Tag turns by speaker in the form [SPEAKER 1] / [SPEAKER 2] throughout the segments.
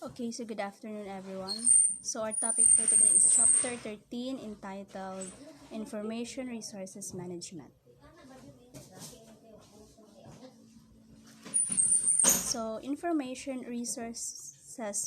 [SPEAKER 1] Okay, so good afternoon, everyone. So, our topic for today is Chapter 13 entitled Information Resources Management. So, information resources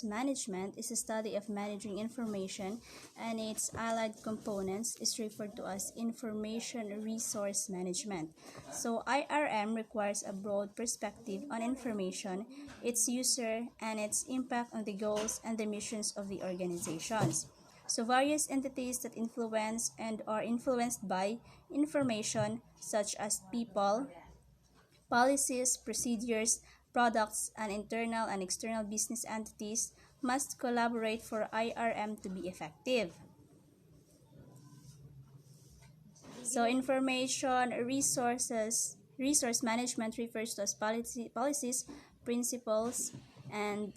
[SPEAKER 1] management is a study of managing information, and its allied components is referred to as information resource management. So, IRM requires a broad perspective on information, its user, and its impact on the goals and the missions of the organizations. So various entities that influence and are influenced by information such as people, policies, procedures, products, and internal and external business entities must collaborate for IRM to be effective. So information resource management refers to as policies, principles, and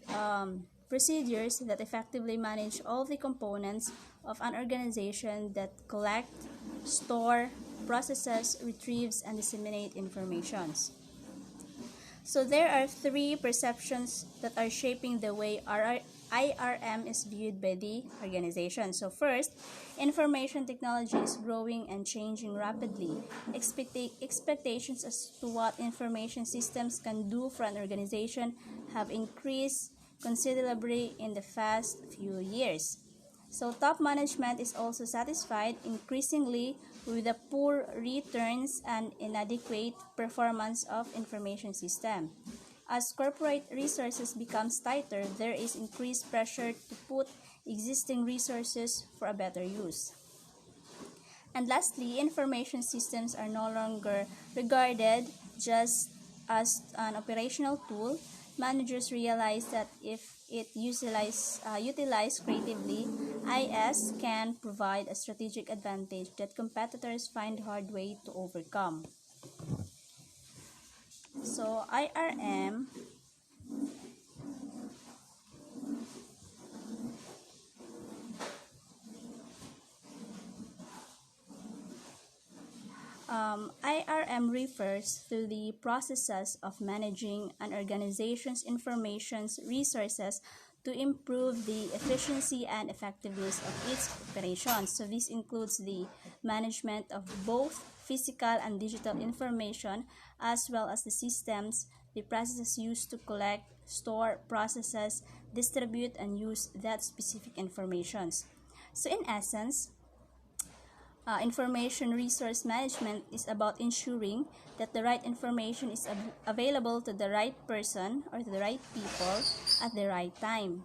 [SPEAKER 1] procedures that effectively manage all the components of an organization that collect, store, processes, retrieves, and disseminate informations. So there are three perceptions that are shaping the way IRM is viewed by the organization. So first, information technology is growing and changing rapidly. Expectations as to what information systems can do for an organization have increased considerably in the past few years. So top management is also satisfied increasingly with the poor returns and inadequate performance of information system. As corporate resources becomes tighter, there is increased pressure to put existing resources for a better use. And lastly, information systems are no longer regarded just as an operational tool. Managers realize that if it utilized creatively, IS can provide a strategic advantage that competitors find hard way to overcome. So IRM IRM refers to the processes of managing an organization's information resources to improve the efficiency and effectiveness of its operations. So this includes the management of both physical and digital information, as well as the systems, the processes used to collect, store, processes, distribute, and use that specific information. So in essence, information resource management is about ensuring that the right information is available to the right person or to the right people at the right time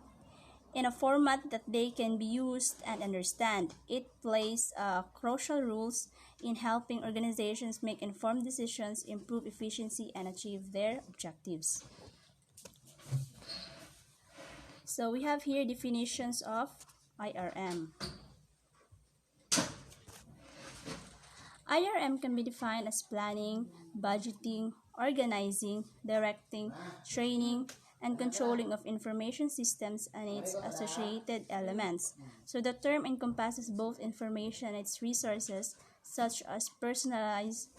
[SPEAKER 1] in a format that they can be used and understand. It plays crucial roles in helping organizations make informed decisions, improve efficiency, and achieve their objectives. So we have here definitions of IRM. IRM can be defined as planning, budgeting, organizing, directing, training, and controlling of information systems and its associated elements. So the term encompasses both information and its resources, such as personalized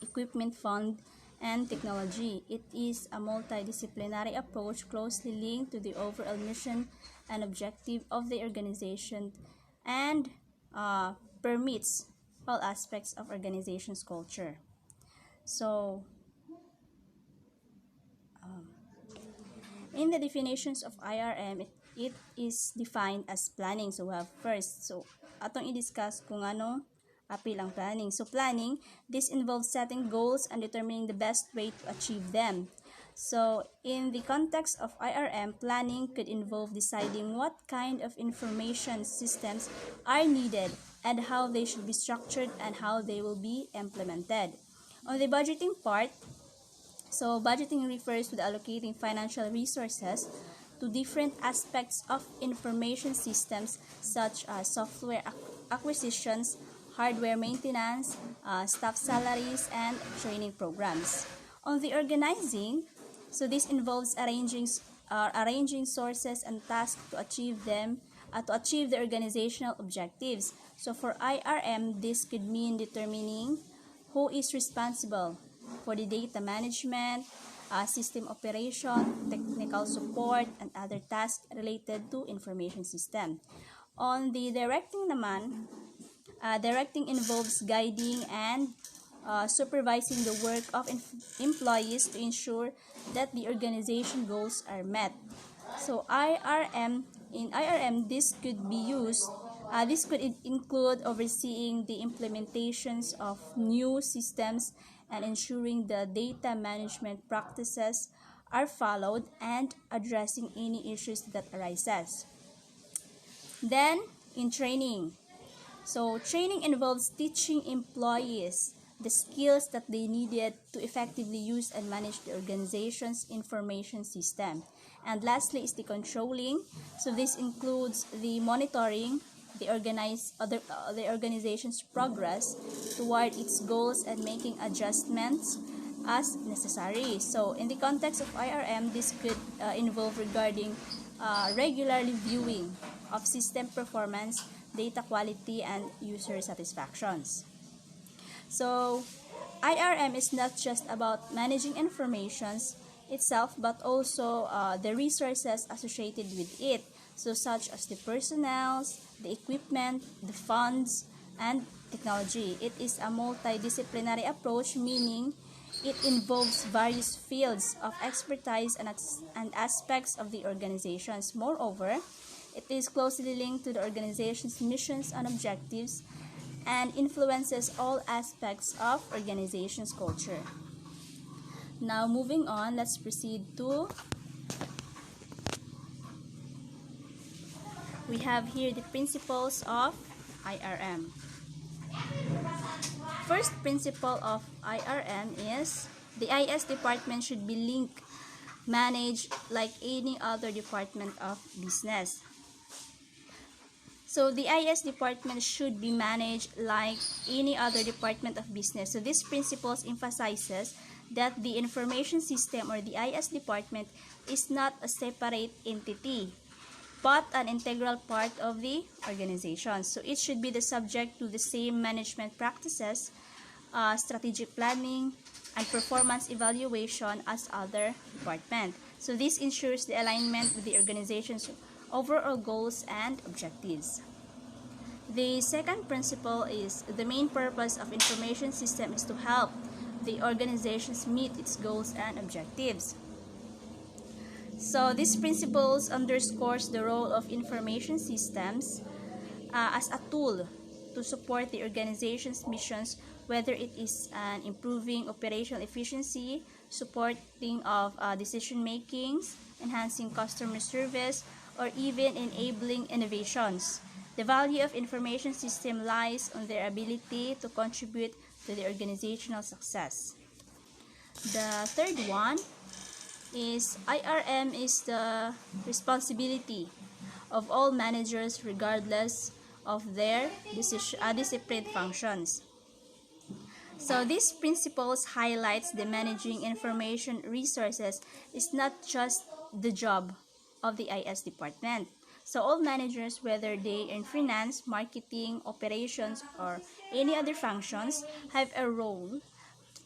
[SPEAKER 1] equipment fund and technology. It is a multidisciplinary approach closely linked to the overall mission and objective of the organization and permits all aspects of organization's culture. So, in the definitions of IRM, it is defined as planning. So, we have first. So, atong i-discuss kung anong apil ang planning. So, planning, this involves setting goals and determining the best way to achieve them. So, in the context of IRM, planning could involve deciding what kind of information systems are needed and how they should be structured and how they will be implemented. On the budgeting part, so budgeting refers to the allocating financial resources to different aspects of information systems such as software acquisitions, hardware maintenance, staff salaries, and training programs. On the organizing, so this involves arranging sources and tasks to achieve the organizational objectives. So for IRM, this could mean determining who is responsible for the data management, system operation, technical support, and other tasks related to information system. On the directing naman, directing involves guiding and supervising the work of employees to ensure that the organization goals are met. So in IRM, this could be used. This could include overseeing the implementations of new systems and ensuring the data management practices are followed and addressing any issues that arises. Then, in training. So, training involves teaching employees the skills that they needed to effectively use and manage the organization's information system. And lastly is the controlling. So, this includes the monitoring the organization's progress toward its goals and making adjustments as necessary. So, in the context of IRM, this could involve regarding regularly viewing of system performance, data quality, and user satisfactions. So, IRM is not just about managing informations itself, but also the resources associated with it, so such as the personnel, the equipment, the funds, and technology. It is a multidisciplinary approach, meaning it involves various fields of expertise and aspects of the organizations. Moreover, it is closely linked to the organization's missions and objectives and influences all aspects of organization's culture. Now, moving on, let's proceed to, we have here the principles of IRM. First principle of IRM is the IS department should be linked, managed like any other department of business. So the IS department should be managed like any other department of business. So this principle emphasizes that the information system or the IS department is not a separate entity, but an integral part of the organization. So it should be the subject to the same management practices, strategic planning, and performance evaluation as other departments. So this ensures the alignment with the organization's overall goals and objectives. The second principle is the main purpose of information system is to help the organizations meet its goals and objectives. So this principles underscores the role of information systems as a tool to support the organization's missions, whether it is an improving operational efficiency, supporting of decision making, enhancing customer service, or even enabling innovations. The value of information system lies on their ability to contribute to the organizational success. The third one is IRM is the responsibility of all managers regardless of their disciplined functions. So these principles highlights the managing information resources is not just the job of the IS department. So all managers, whether they in finance, marketing, operations, or any other functions, have a role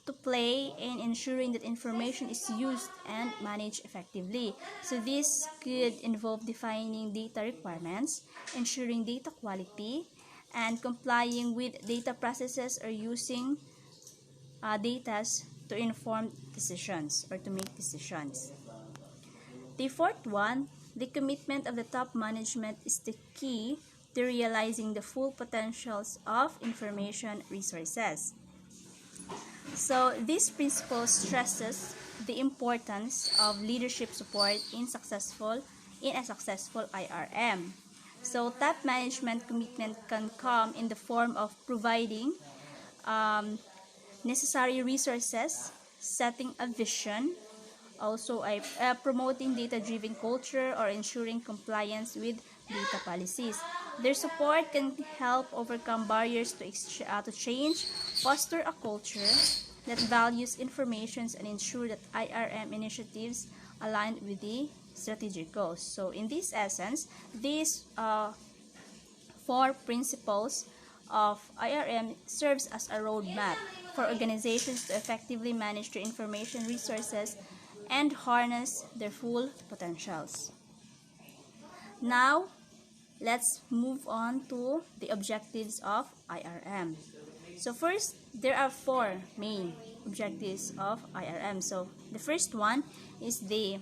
[SPEAKER 1] to play in ensuring that information is used and managed effectively. So this could involve defining data requirements, ensuring data quality, and complying with data processes or using data to inform decisions or to make decisions. The fourth one, the commitment of the top management is the key to realizing the full potentials of information resources. So this principle stresses the importance of leadership support in a successful IRM. So top management commitment can come in the form of providing necessary resources, setting a vision, also promoting data-driven culture, or ensuring compliance with data policies. Their support can help overcome barriers to change, foster a culture that values information, and ensure that IRM initiatives align with the strategic goals. So in this essence, these four principles of IRM serves as a roadmap for organizations to effectively manage their information resources and harness their full potentials. Now, let's move on to the objectives of IRM. So first, there are 4 main objectives of IRM. So the first one is the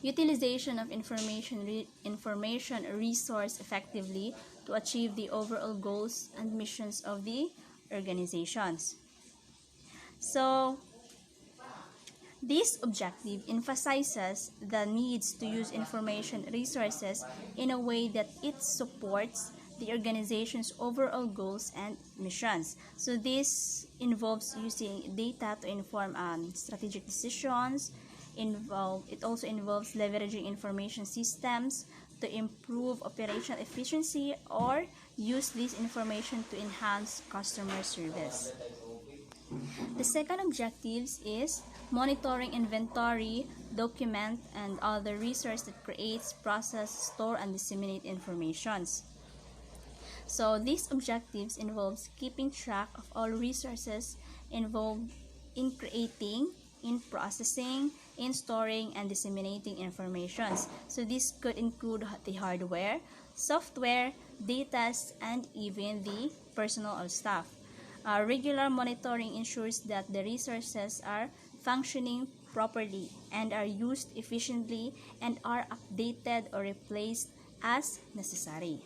[SPEAKER 1] utilization of information resource effectively to achieve the overall goals and missions of the organizations. So this objective emphasizes the needs to use information resources in a way that it supports the organization's overall goals and missions. So this involves using data to inform strategic decisions. It also involves leveraging information systems to improve operational efficiency or use this information to enhance customer service. The second objective is monitoring inventory, document, and other resources that creates, process, store, and disseminate informations. So these objectives involves keeping track of all resources involved in creating, in processing, in storing, and disseminating informations. So this could include the hardware, software, data, and even the personnel or staff. Regular monitoring ensures that the resources are functioning properly and are used efficiently and are updated or replaced as necessary.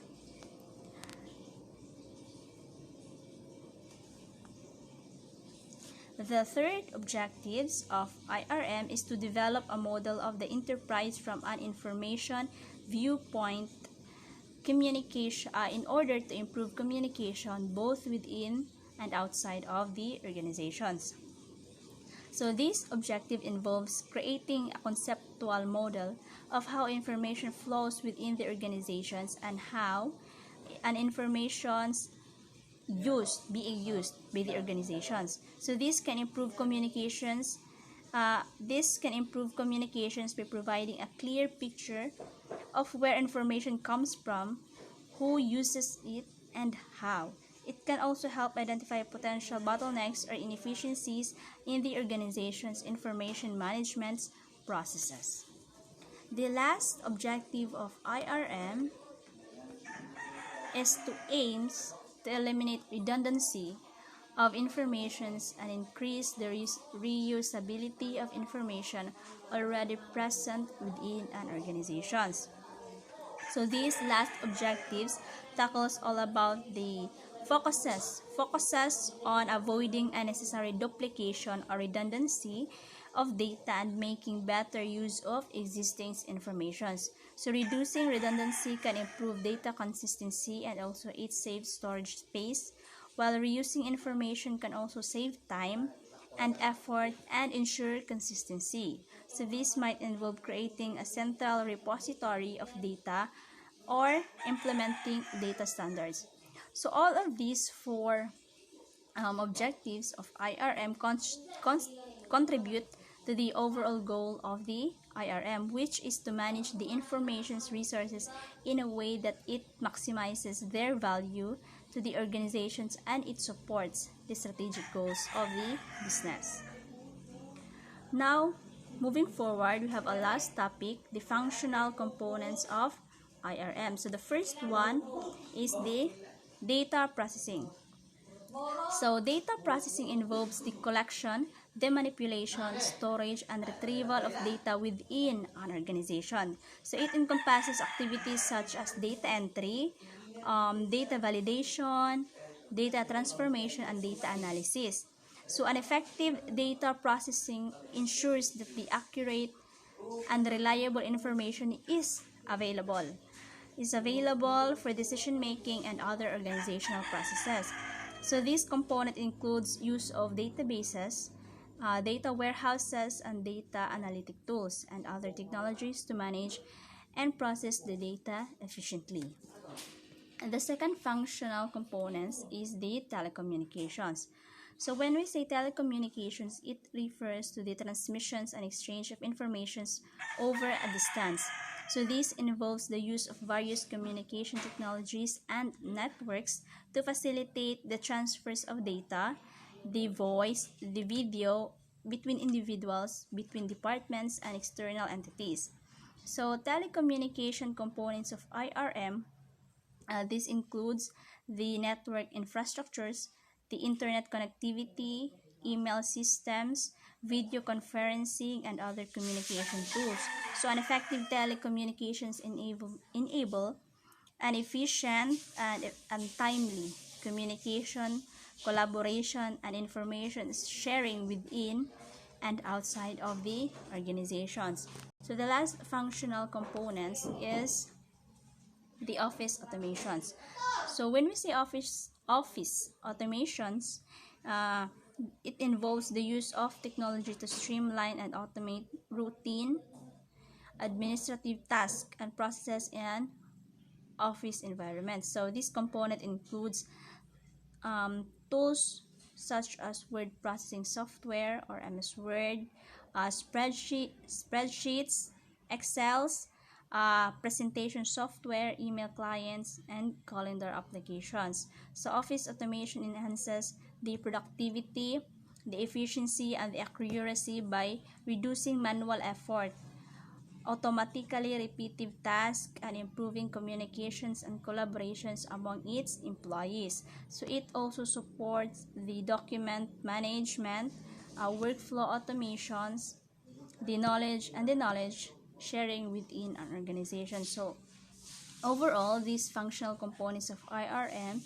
[SPEAKER 1] The third objectives of IRM is to develop a model of the enterprise from an information viewpoint communication in order to improve communication both within and outside of the organizations. So this objective involves creating a conceptual model of how information flows within the organizations and how an information's being used by the organizations. So this can improve communications. This can improve communications by providing a clear picture of where information comes from, who uses it, and how. It can also help identify potential bottlenecks or inefficiencies in the organization's information management processes. The last objective of IRM is to aims to eliminate redundancy of informations and increase the reusability of information already present within an organization. So these last objectives tackles all about the focuses on avoiding unnecessary duplication or redundancy of data and making better use of existing informations. So reducing redundancy can improve data consistency and also it saves storage space, while reusing information can also save time and effort and ensure consistency. So this might involve creating a central repository of data or implementing data standards. So all of these 4 objectives of IRM contribute to the overall goal of the IRM, which is to manage the information's resources in a way that it maximizes their value to the organizations and it supports the strategic goals of the business. Now, moving forward, we have a last topic, the functional components of IRM. So the first one is the data processing. So data processing involves the collection, the manipulation, storage, and retrieval of data within an organization. So it encompasses activities such as data entry, data validation, data transformation, and data analysis. So an effective data processing ensures that the accurate and reliable information is available for decision making and other organizational processes. So this component includes use of databases, data warehouses, and data analytic tools and other technologies to manage and process the data efficiently. And the second functional component is the telecommunications. So when we say telecommunications, it refers to the transmissions and exchange of information over a distance. So this involves the use of various communication technologies and networks to facilitate the transfers of data, the voice, the video, between individuals, between departments, and external entities. So telecommunication components of IRM, this includes the network infrastructures, the internet connectivity, email systems, video conferencing, and other communication tools. So an effective telecommunications enable an efficient and timely communication, collaboration, and information sharing within and outside of the organizations. So the last functional components is the office automations. So when we say office automations, uh, it involves the use of technology to streamline and automate routine administrative tasks and processes in office environments. So this component includes tools such as word processing software or MS Word, spreadsheets, Excels, presentation software, email clients, and calendar applications. So Office automation enhances the productivity, the efficiency, and the accuracy by reducing manual effort, automatically repetitive tasks, and improving communications and collaborations among its employees. So it also supports the document management, workflow automations, the knowledge sharing within an organization. So overall, these functional components of IRM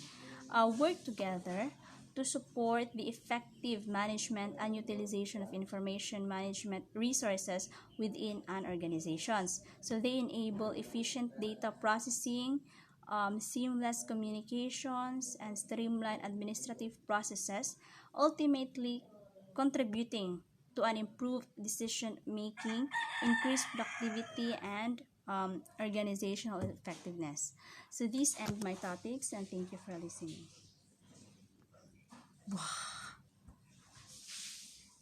[SPEAKER 1] work together to support the effective management and utilization of information management resources within an organization. So they enable efficient data processing, seamless communications, and streamlined administrative processes, ultimately contributing to an improved decision making, increased productivity, and organizational effectiveness. So these end my topics, and thank you for listening.